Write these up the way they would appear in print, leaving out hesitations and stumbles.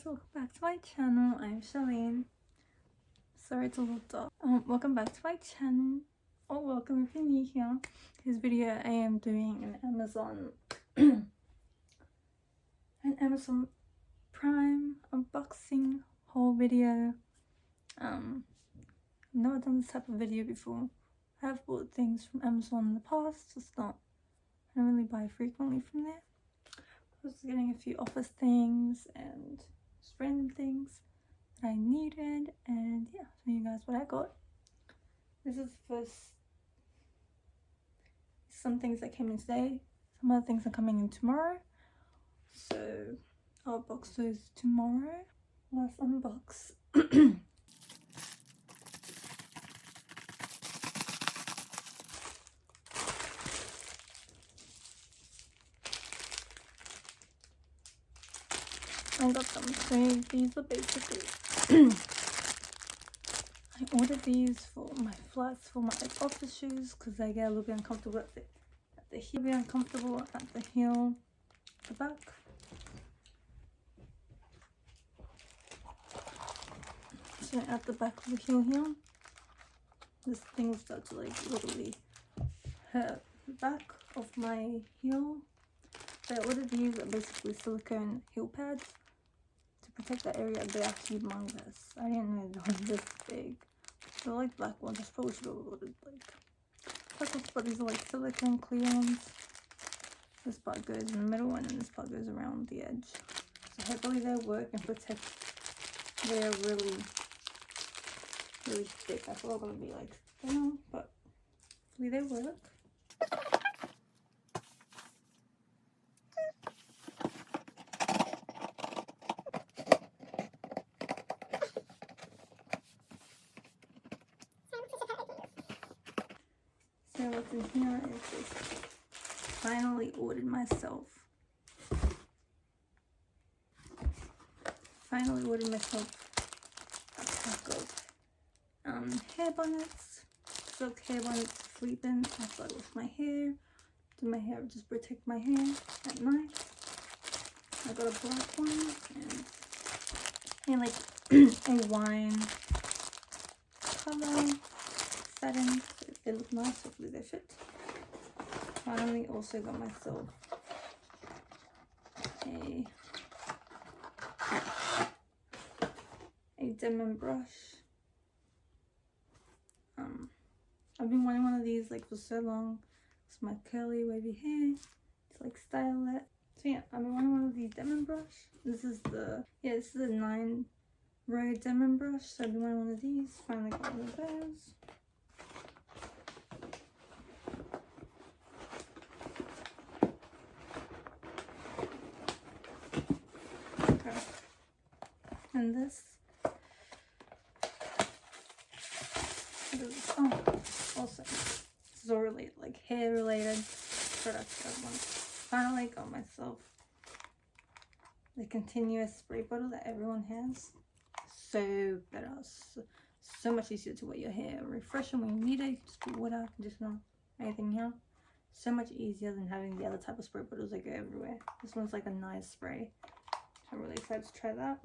welcome back to my channel. I'm Charlene. Sorry it's a little dark. Welcome back to my channel, or welcome if you're new here. This video I am doing an Amazon Prime unboxing haul video. I've never done this type of video before. I have bought things from Amazon in the past, I don't really buy frequently from there. I was getting a few office things and just random things that I needed, and yeah, I'll show you guys what I got. This is some things that came in today, some other things are coming in tomorrow, so I'll box those tomorrow. Let's unbox. I got them. So these are basically I ordered these for my flats, for my office shoes, because I get a little bit uncomfortable at the heel, at the heel, the back. So at the back of the heel here, this thing will start to like literally hurt the back of my heel. So I ordered these are basically silicone heel pads to protect that area. They're actually humongous. I didn't know they were this big. They're like black ones. I probably should have ordered like black ones, but these are like silicone clear ones. This part goes in the middle and then this part goes around the edge. So hopefully they work and protect. They are really thick. I thought they were gonna be like thin, but hopefully they work. So what's in here is this. Finally ordered myself a pack of hair bonnets, silk hair bonnets to sleep in after I wash my hair. Do my hair, just protect my hair at night. I got a black one and like a wine color setting. So they look nice, hopefully they fit. Finally also got myself a diamond brush. I've been wanting one of these like for so long. It's my curly wavy hair to like style it. So yeah, I've been wanting one of these diamond brush. This is a 9-row diamond brush. So I've been wanting one of these. Finally got one of those. And this, also, this is all related, like hair related products. Finally got myself the continuous spray bottle that everyone has. So better, so much easier to wear your hair, refreshing when you need it. You just put water, conditioner, anything here. So much easier than having the other type of spray bottles that go everywhere. This one's like a nice spray. I'm really excited to try that.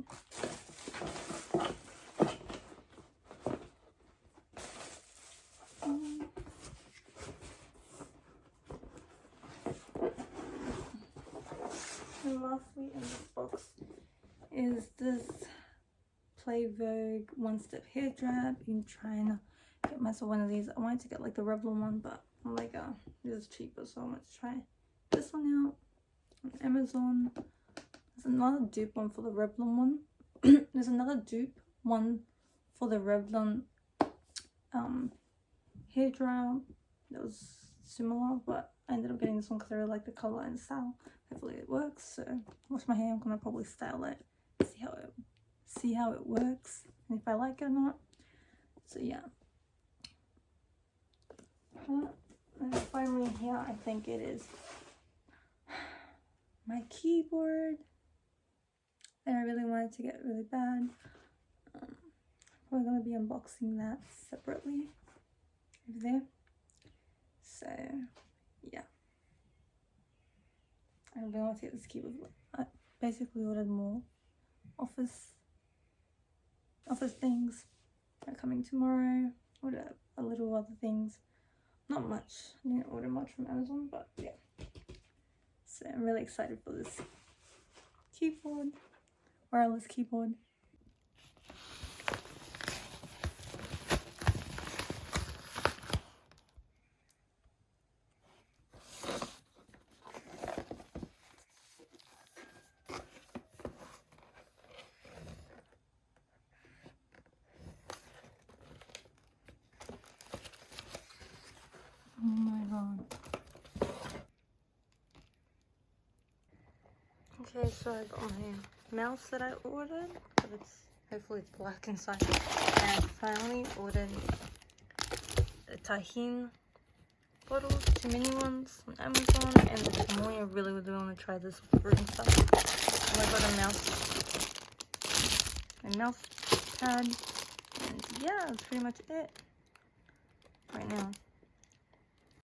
And lastly in this box is this Play Vogue one-step hair dryer. I've been trying to get myself one of these. I wanted to get like the Revlon one, but I'm like, this is cheaper, so I want to try this one out on Amazon. There's another dupe one for the Revlon one. There's another dupe one for the Revlon hair dryer that was similar, but I ended up getting this one because I really like the color and style. Hopefully it works. So wash my hair, I'm gonna probably style it, see how it works and if I like it or not. So yeah. And finally here, I think it is my keyboard that I really wanted to get really bad. We're going to be unboxing that separately over there. So yeah, I really want to get this keyboard. I basically ordered more office things are coming tomorrow. Ordered a little other things, not much. I didn't order much from Amazon, but yeah. So I'm really excited for this keyboard, wireless keyboard. Oh my god. Okay, so I got my mouse that I ordered, but hopefully it's black inside. And I finally ordered a Tahin bottles, 2 mini ones on Amazon, and this morning I really want to try this fruit and stuff. And I got a mouse pad, and yeah, that's pretty much it right now.